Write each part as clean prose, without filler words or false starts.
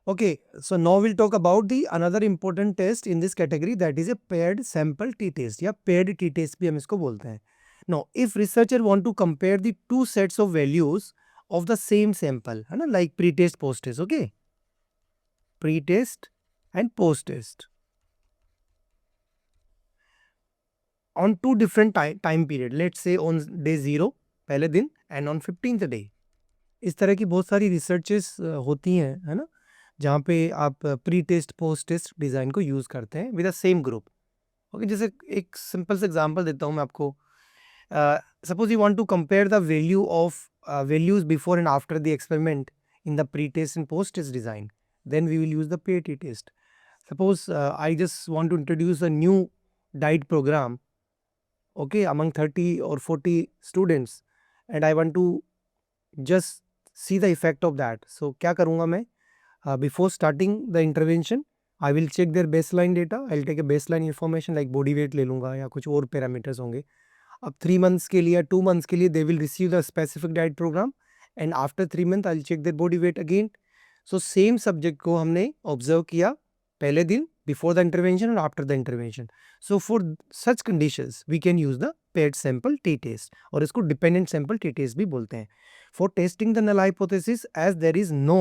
Okay, so now we'll talk about the another important test in this category, that is a paired sample t-test या paired t-test भी हम इसको बोलते हैं. Now, if researcher want to compare the two sets of values of the same sample, है ना, like pre-test, post-test, okay? Pre-test and post-test on two different time period. Let's say on day 0 पहले दिन and on 15th day. इस तरह की बहुत सारी researches होती हैं, है ना, जहाँ पे आप pre test post test design को यूज़ करते हैं with the same group. Okay, जैसे एक सिंपल सा एग्जांपल देता हूँ मैं आपको. Suppose you want to compare the value of values before and after the experiment in the pre test and post test design, then we will use the pair t test. Suppose I just want to introduce a new diet program, okay, among 30 or 40 students, and I want to just see the effect of that. So क्या करूँगा मैं? Before starting the intervention, I will check their baseline data. I'll take a baseline information like body weight ले लूँगा या कुछ और parameters होंगे. अब 3 months के लिए या 2 months के लिए they will receive the specific diet program, and after 3 months I'll check their body weight again. So same subject को हमने observe किया पहले दिन before the intervention and after the intervention. So for such conditions we can use the paired sample t-test, और इसको dependent sample t-test भी बोलते हैं. For testing the null hypothesis, as there is no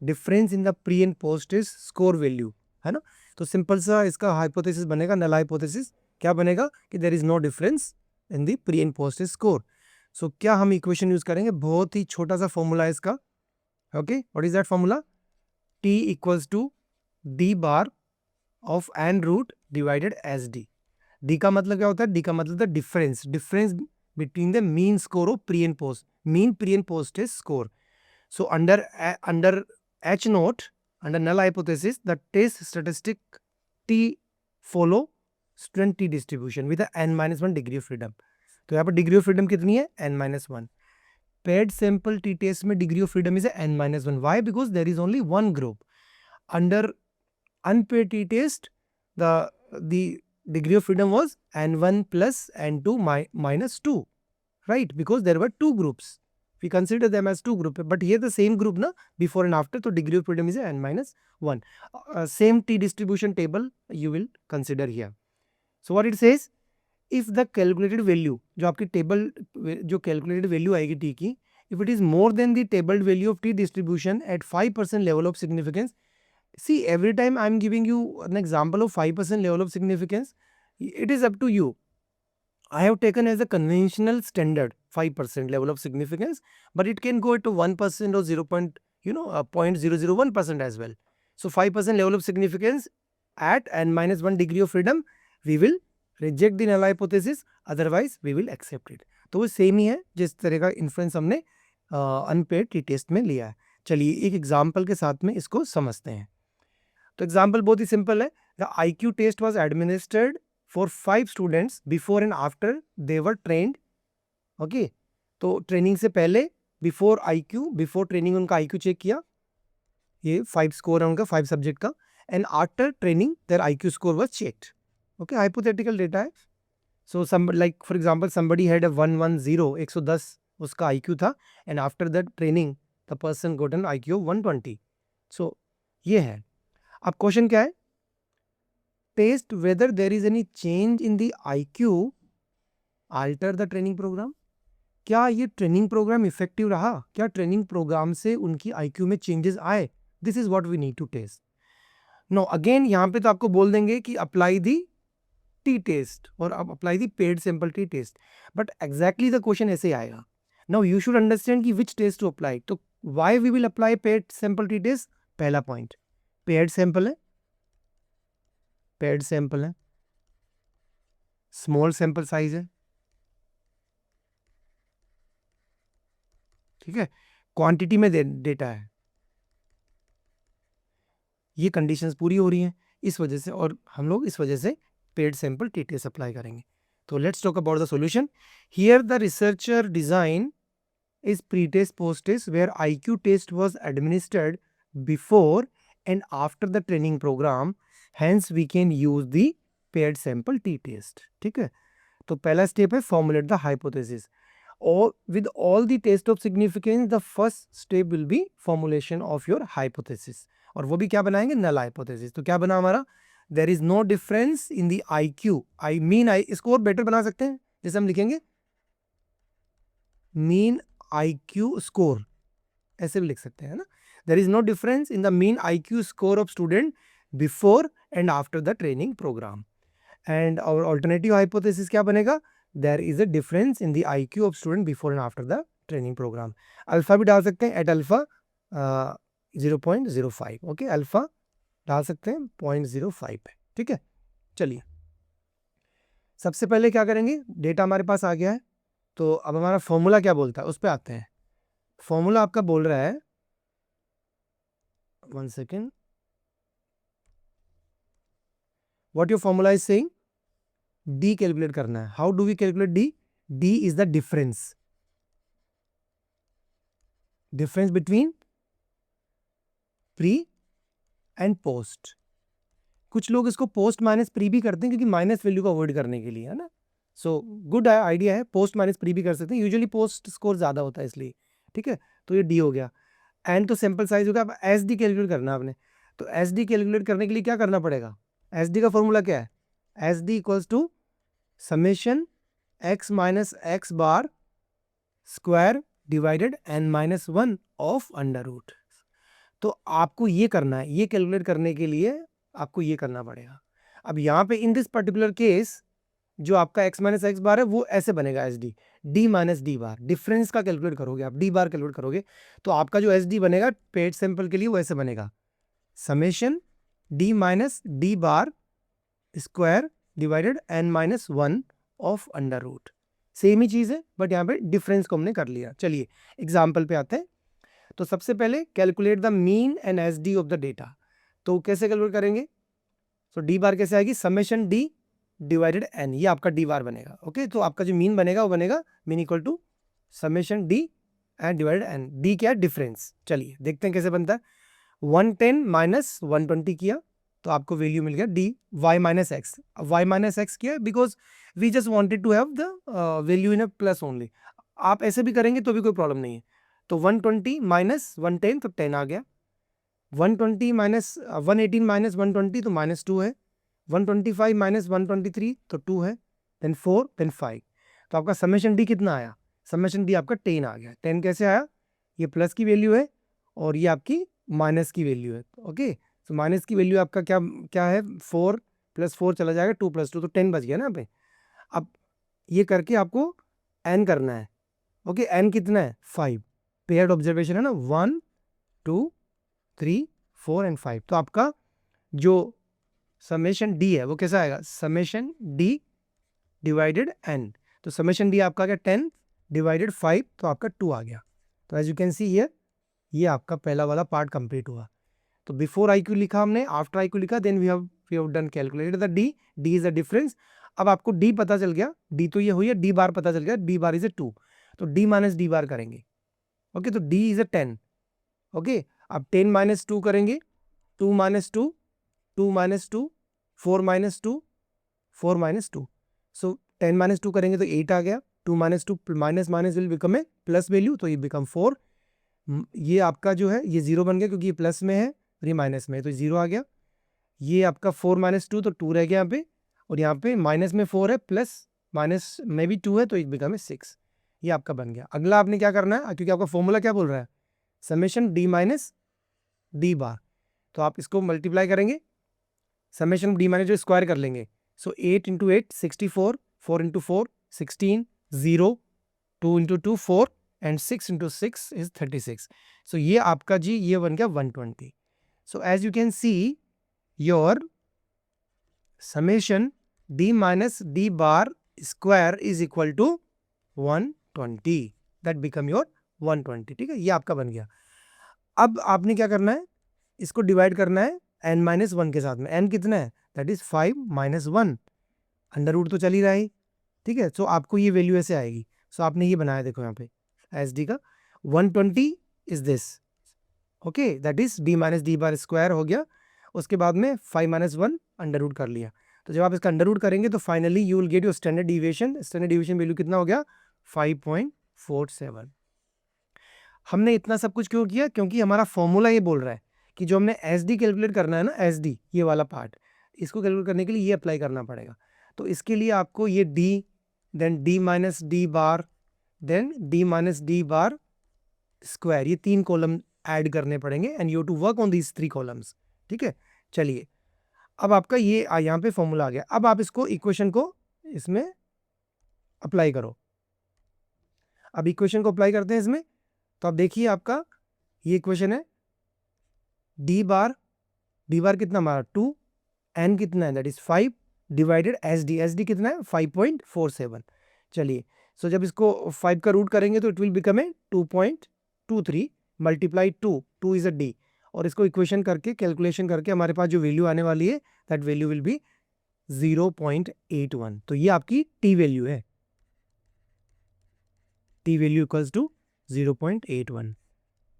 difference in the pre and post test score value, है ना, तो simple सा इसका हाइपोथेसिस बनेगा, नल हाइपोथेसिस क्या बनेगा कि there is no difference in the pre and post test score. So क्या हम इक्वेशन यूज करेंगे, बहुत ही छोटा सा फॉर्मूला है इसका. Okay, what is that formula? T equals to d bar of n root divided s D. D का मतलब क्या होता है? डी का मतलब the difference between the mean score of pre and post, mean pre and post test score. So under H note, under null hypothesis, the test statistic T follow student T distribution with a n-1 degree of freedom. तो यहाँ पर degree of freedom कितनी है? n-1. Paired sample T test में degree of freedom is a n-1. Why? Because there is only one group. Under unpaired T test, the degree of freedom was n1 plus n2 minus 2, right? Because there were two groups. We consider them as two groups, but here the same group na before and after, so degree of freedom is n-1. Same T distribution table you will consider here. So what it says, if the calculated value, जो आपकी table जो calculated value आएगी T की, if it is more than the tabled value of T distribution at 5% level of significance, see every time I am giving you an example of 5% level of significance, it is up to you. I have taken as a conventional standard 5% level of significance, but it can go to 1% or 0.001% as well. So 5% level of significance at n-1 degree of freedom, we will reject the null hypothesis, otherwise we will accept it. तो वो same ही है जिस तरह का influence हमने unpaid T test में लिया है. चलिए एक एग्जाम्पल के साथ में इसको समझते हैं. तो एग्जाम्पल बहुत ही सिंपल है. The IQ test was administered for 5 students before and after they were trained. Okay, तो ट्रेनिंग से पहले बिफोर ट्रेनिंग उनका IQ चेक किया, ये 5 स्कोर है उनका 5 सब्जेक्ट का, and after training their IQ score was checked. Okay, hypothetical data है. So some like for example somebody had a 110 110 उसका IQ था, and after that training the person got an IQ of 120. सो ये है. अब question क्या है? Test whether there is any change in the IQ alter the training program. क्या ये training programme effective रहा? क्या ट्रेनिंग प्रोग्राम से उनकी IQ में चेंजेस आए? This is what we need to test. No again यहाँ पे तो आपको बोल देंगे कि अप्लाई दी टी टेस्ट और अब apply the paired sample t test, but exactly the question ऐसे आएगा. नाउ यू शुड अंडरस्टैंड कि विच टेस्ट टू अप्लाई. तो why we will apply paired sample t test? पहला पॉइंट, पेड सैंपल है, paired sample है, small sample size है, ठीक है, क्वांटिटी में डेटा है, ये कंडीशंस पूरी हो रही हैं इस वजह से, और हम लोग इस वजह से paired sample t test apply करेंगे. तो let's talk about the solution. Here the researcher design is pre test post test where IQ test was administered before and after the training programme, hence we can use the paired sample t test. ठीक है, तो पहला step है formulate the hypothesis, और with all the test of significance the first step will be formulation of your hypothesis. और वो भी क्या बनाएंगे, नल हाइपोथेसिस। तो क्या बना हमारा, there is no difference in the IQ, I mean I, इसको और बेटर बना सकते हैं, जैसे हम लिखेंगे मीन IQ स्कोर, ऐसे भी लिख सकते हैं ना, there is no difference in the mean IQ score of student before and after the training programme. And और ऑल्टरनेटिव हाइपोथेसिस क्या बनेगा, there is a difference in the IQ of student before and after the training programme. Alpha भी डाल सकते हैं, eight alpha 0.05, okay, alpha डाल सकते हैं 0.05 पे, ठीक है। चलिए सबसे पहले क्या करेंगे, डेटा हमारे पास आ गया है, तो अब हमारा फॉर्मूला क्या बोलता है उस पर आते हैं। फॉर्मूला आपका बोल रहा है, 1 second, what your formula is saying, d calculate करना है। How do we calculate d, d is the difference between pre and post. कुछ लोग इसको पोस्ट माइनस प्री भी करते हैं क्योंकि माइनस वैल्यू को अवॉइड करने के लिए, है ना। सो गुड आइडिया है, पोस्ट माइनस प्री भी कर सकते हैं, यूजुअली पोस्ट स्कोर ज्यादा होता है इसलिए, ठीक है। तो ये डी हो गया, एन तो सैंपल साइज होगा। अब एस डी कैलकुलेट करना है आपने, तो एस डी कैलकुलेट करने के लिए क्या करना पड़ेगा, एस डी का फॉर्मूला क्या है, s d equals to summation x minus x bar square divided N minus 1 of under root. तो आपको ये करना है, ये कैलकुलेट करने के लिए आपको ये करना पड़ेगा। अब यहाँ पे इन दिस पर्टिकुलर केस जो आपका x माइनस एक्स बार है वो ऐसे बनेगा, S D, D minus D bar, difference का कैलकुलेट करोगे आप, डी बार कैलकुलेट करोगे तो आपका जो एस डी बनेगा पेड सैंपल के लिए वो ऐसे बनेगा, summation D minus D bar square divided N minus 1 of under root. Same ही चीज है बट यहाँ पे डिफरेंस को हमने कर लिया। चलिए एग्जाम्पल पे आते हैं। तो सबसे पहले calculate the mean and S D of the data. तो कैसे कैलकुलेट करेंगे, तो डी बार कैसे आएगी, समेशन डी डिवाइडेड एन, ये आपका डी बार बनेगा, ओके। तो आपका जो मीन बनेगा वो बनेगा mean equal to summation d and divided n, d क्या है, डिफरेंस। चलिए देखते हैं कैसे बनता है। 110 माइनस 120 किया तो आपको वैल्यू मिल गया D Y minus X. Y minus X किया because we just wanted to have the value in a plus only. आप ऐसे भी करेंगे तो भी कोई प्रॉब्लम नहीं है। तो 120 माइनस 110 तो 10 आ गया, 120 माइनस 118 माइनस 120 तो -2 है, 125 माइनस 123 तो 2 है, देन 4 देन 5। तो आपका समेशन डी कितना आया, समेशन डी आपका 10 आ गया। 10 कैसे आया, ये प्लस की वैल्यू है और ये आपकी माइनस की वैल्यू है, ओके। तो माइनस की वैल्यू आपका क्या क्या है, 4 + 4 चला जाएगा, 2 + 2 तो 10 बच गया ना यहाँ पे। अब ये करके आपको एन करना है, ओके। एन कितना है, 5, पेयर्ड ऑब्जर्वेशन है ना, 1 2 3 4 एंड 5। तो आपका जो समेशन डी है वो कैसा आएगा, समेशन डी डिवाइडेड एन। तो समेशन डी आपका क्या 10 डिवाइडेड 5 तो आपका 2 आ गया। तो as you can see here ये आपका पहला वाला पार्ट कंप्लीट हुआ। तो बिफोर IQ लिखा हमने, आफ्टर IQ लिखा, then we have done calculated the d, d is the difference. अब आपको डी पता चल गया, डी तो ये हुई है, डी बार पता चल गया, डी बार इज ए 2, तो डी माइनस डी बार करेंगे, ओके। तो डी इज ए 10, ओके। अब 10 माइनस 2 करेंगे, 2 माइनस 2 2 माइनस 2 4 माइनस 2 4 माइनस 2, सो 10 माइनस 2 करेंगे तो 8 आ गया, 2 minus 2 minus minus will become a plus value, तो ये बिकम 4। ये आपका जो है ये 0 बन गया क्योंकि ये प्लस में है और ये माइनस में है, तो 0 आ गया। ये आपका 4 माइनस 2 तो 2 रह गया यहाँ पे, और यहाँ पे माइनस में 4 है, प्लस माइनस में भी 2 है, तो एक बिकम है 6। ये आपका बन गया। अगला आपने क्या करना है, क्योंकि आपका फॉर्मूला क्या बोल रहा है, समेशन डी माइनस डी बार, तो आप इसको मल्टीप्लाई करेंगे, समेशन डी माइनस जो स्क्वायर कर लेंगे। सो 8 × 8 64, 4 × 4 16, 0 2 × 2 4 एंड 6 × 6 इज 36। सो ये आपका जी ये बन गया 120। So as you can see your summation D minus D bar square is equal to 120, that become your 120, ठीक है। ये आपका बन गया। अब आपने क्या करना है, इसको डिवाइड करना है n माइनस 1 के साथ में। n कितना है, that is 5 minus 1, under root तो चल ही रहा है, ठीक है। सो आपको ये वैल्यू ऐसे आएगी। सो आपने ये बनाया, देखो यहाँ पे एस डी का 120 is this, okay, that is D minus D bar square हो गया। उसके बाद में 5 माइनस 1 अंडर रूट कर लिया। तो जब आप इसका अंडर रूट करेंगे तो finally you will get your standard deviation. Standard deviation value कितना हो गया, 5.47। हमने इतना सब कुछ क्यों किया, क्योंकि हमारा फॉर्मूला ये बोल रहा है कि जो हमने एस डी कैलकुलेट करना है ना, एस डी ये वाला पार्ट, इसको कैलकुलेट करने के लिए ये अप्लाई करना पड़ेगा। तो इसके लिए आपको ये d, then d minus D bar, then d minus D bar square, ये 3 कॉलम ऐड करने पड़ेंगे and you to work on these 3 columns. ठीक है, चलिए अब आपका ये यहाँ पे फॉर्मूला आ गया। अब आप इसको इक्वेशन को इसमें अप्लाई करो। अब इक्वेशन को अप्लाई करते हैं इसमें, तो आप देखिए आपका ये इक्वेशन है, डी बार कितना हमारा 2, एन कितना है that is 5 divided s D कितना है 5.47। चलिए सो जब इसको 5 का रूट करेंगे तो it will become a 2.23 multiply 2 is a D, और इसको इक्वेशन करके कैलकुलेशन करके हमारे पास जो वैल्यू आने वाली है दैट वैल्यू विल बी 0.81। तो ये आपकी टी वैल्यू है, टी वैल्यू इक्वल्स टू 0.81,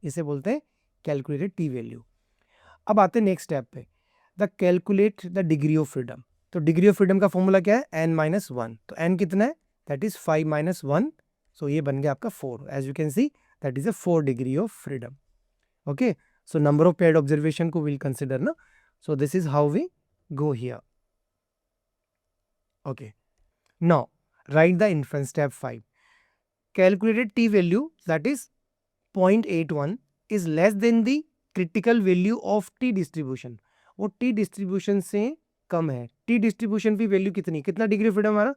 इसे बोलते हैं कैलकुलेटेड टी वैल्यू। अब आते हैं नेक्स्ट स्टेप पे, the calculate the degree of freedom. तो डिग्री ऑफ फ्रीडम का फॉर्मूला क्या है, n माइनस 1। तो n कितना है दैट इज 5 माइनस 1, सो ये बन गया आपका 4। As you can see that is a 4 degree of freedom. Okay, so number of paired observation को विल कंसिडर ना, so this is how we go here. Okay, now write the inference step 5। Calculated t value that is 0.81 is less than the critical value of t distribution। वो t distribution से कम है। t distribution की value कितनी, कितना degree of freedom हमारा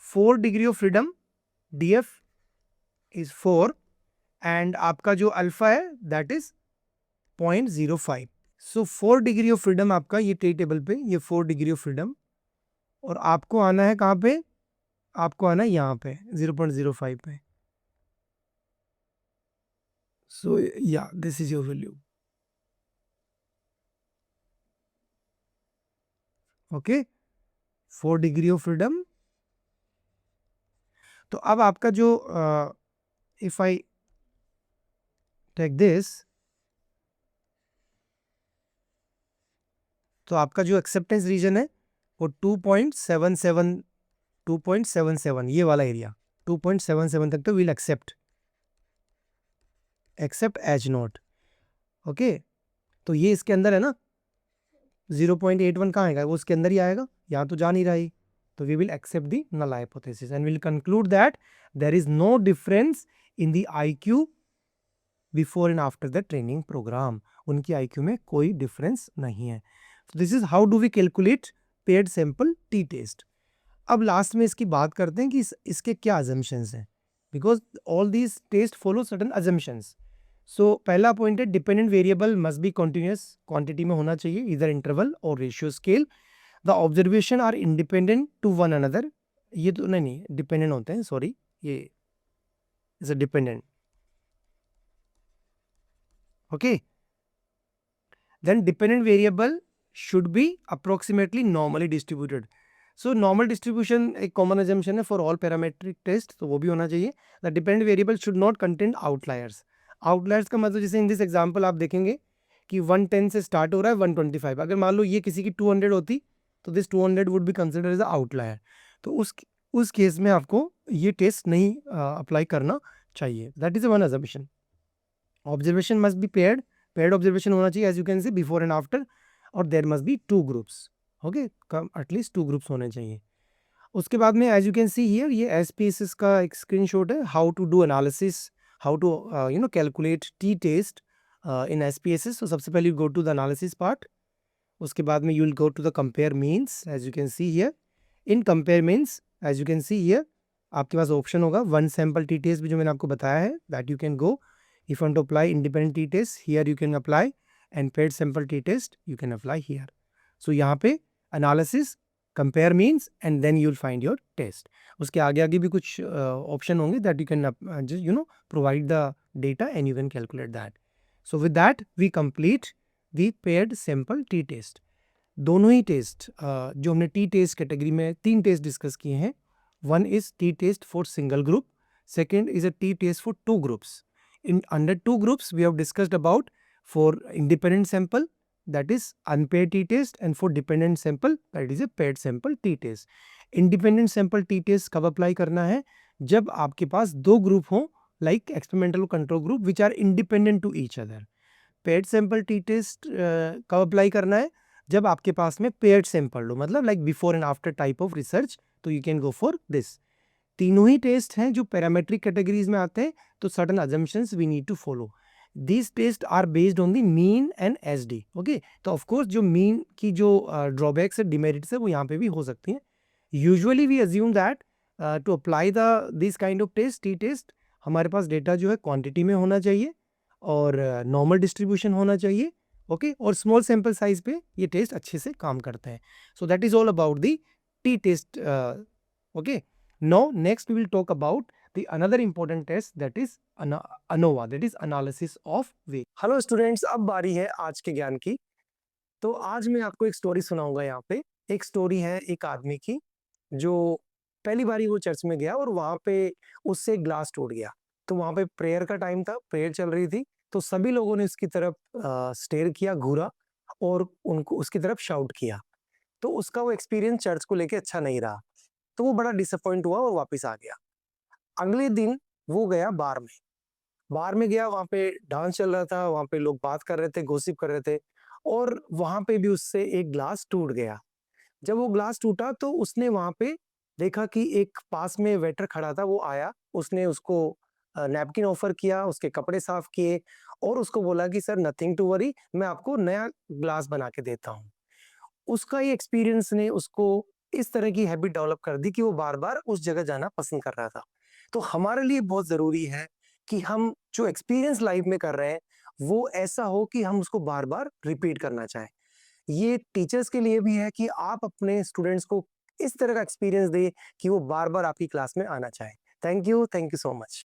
4 degree of freedom, df is 4 and आपका जो alpha है that is 0.05। So 4 degree of freedom आपका ये टी टेबल पे, ये 4 डिग्री ऑफ फ्रीडम, और आपको आना है कहाँ पे, आपको आना है यहाँ पे 0.05 पे। So yeah, this is your value. Okay, 4 degree of freedom. तो अब आपका जो इफ आई टेक दिस, तो आपका जो एक्सेप्टेंस रीजन है वो 2.77 ये वाला एरिया 2.77 तक तो will accept as not. Okay, तो ये इसके अंदर है ना, 0.81 कहाँ आएगा, वो उसके अंदर ही आएगा, यहाँ तो जा नहीं रहा है। तो we will accept the null hypothesis and will conclude that there is no difference in the IQ before and after the training programme. उनकी आईक्यू में कोई डिफरेंस नहीं है। तो this is how do we calculate paired sample t test. अब last में इसकी बात करते हैं कि इसके क्या अजम्पशंस हैं, because all these test follow certain assumptions. So पहला पॉइंट है dependent variable must be continuous quantity में होना चाहिए, इधर इंटरवल और ratio scale. The observation are independent to one another, ये तो नहीं डिपेंडेंट होते हैं, सॉरी ये is a dependent. Okay, then dependent variable should be approximately normally distributed. So normal distribution एक कॉमन अजम्पशन है फॉर ऑल पैरामेट्रिक टेस्ट, तो वो भी होना चाहिए। The dependent variable should not contain outliers. Outliers का मतलब जैसे इन दिस एग्जांपल आप देखेंगे कि 110 से स्टार्ट हो रहा है 125, अगर मान लो ये किसी की 200 होती तो this 200 would be consider as outlier. तो उस केस में आपको ये टेस्ट नहीं अप्लाई करना चाहिए। That is one assumption. Observation must be paired observation होना चाहिए as you can see before and after, और there must be 2 groups. Okay, at least 2 groups होने चाहिए। उसके बाद में as you can see here ये एसपीएसएस का एक स्क्रीनशॉट है, how to do analysis, how to calculate T test in SPSS. तो सबसे पहले you go to the analysis part, उसके बाद में you will go to the compare means. As you can see here in compare means, as you can see here आपके पास option होगा one sample T test भी जो मैंने आपको बताया है, that you can go. If want to apply independent T test here you can apply, and paired sample T test you can apply here. So यहाँ पे analysis, compare means and then you will find your test. उसके आगे आगे भी कुछ option होंगे that you can just provide the data and you can calculate that. So with that we complete the paired sample t test. दोनों ही test जो हमने टी टेस्ट कैटेगरी में 3 टेस्ट डिस्कस किए हैं, one is t test for single group, second is a t test for 2 groups. in under 2 groups we have discussed about for independent sample that is unpaired t-test, and for dependent sample that is a paired sample t-test. independent sample t-test कब apply करना है, जब आपके पास 2 group हो like experimental control group which are independent to each other। Paired sample t test कब apply करना है? जब आपके पास में पेयर्ड सैंपल हो, मतलब like before and after type of research, तो you can go for this. तीनों ही टेस्ट हैं जो पैरामेट्रिक कैटेगरीज में आते हैं, तो certain assumptions we need to follow. These test are based on the mean and SD. Okay, तो ऑफ कोर्स जो मीन की जो ड्रॉबैक्स है, डिमेरिट्स है, वो यहाँ पे भी हो सकती हैं। Usually we assume that to apply the this kind of test, t test, हमारे पास डेटा जो है क्वांटिटी में होना चाहिए और नॉर्मल डिस्ट्रीब्यूशन होना चाहिए। ओके, और स्मॉल सैंपल साइज पे ये टेस्ट अच्छे से काम करते हैं। So that is all about the t test. Okay, now next we will talk about the another important test, that is ANOVA, that is analysis of weight. Hello students, अब बारी है आज के ज्ञान की। तो आज मैं आपको एक स्टोरी सुनाऊंगा। यहाँ पे एक स्टोरी है एक आदमी की, जो पहली बारी वो चर्च में गया और वहां पे उससे एक ग्लास टूट गया। तो वहां पे प्रेयर का टाइम था, प्रेयर चल रही थी, तो सभी लोगों ने उसकी तरफ स्टेयर किया, घूरा और उनको उसकी तरफ शाउट किया। तो उसका वो एक्सपीरियंस चर्च को लेके अच्छा नहीं रहा, तो वो बड़ा डिसअपॉइंट हुआ और वापस आ गया। अगले दिन वो गया बार में। बार में गया, वहां पे डांस चल रहा था, वहां पे लोग बात कर रहे थे, गॉसिप कर रहे थे, और वहां पे भी उससे एक ग्लास टूट गया। जब वो ग्लास टूटा तो उसने वहां पे देखा कि एक पास में वेटर खड़ा था, वो आया, उसने उसको नैपकिन ऑफर किया, उसके कपड़े साफ किए और उसको बोला कि सर नथिंग टू वरी, मैं आपको नया ग्लास बना के देता हूँ। उसका ये एक्सपीरियंस ने उसको इस तरह की हैबिट डेवलप कर दी कि वो बार-बार उस जगह जाना पसंद कर रहा था। तो हमारे लिए बहुत ज़रूरी है कि हम जो एक्सपीरियंस लाइफ में कर रहे हैं, वो ऐसा हो कि हम उसको बार-बार रिपीट करना चाहें। ये टीचर्स के लिए भी है कि आप अपने स्टूडेंट्स को इस तरह का एक्सपीरियंस दें कि वो बार-बार आपकी क्लास में आना चाहें। Thank you so much.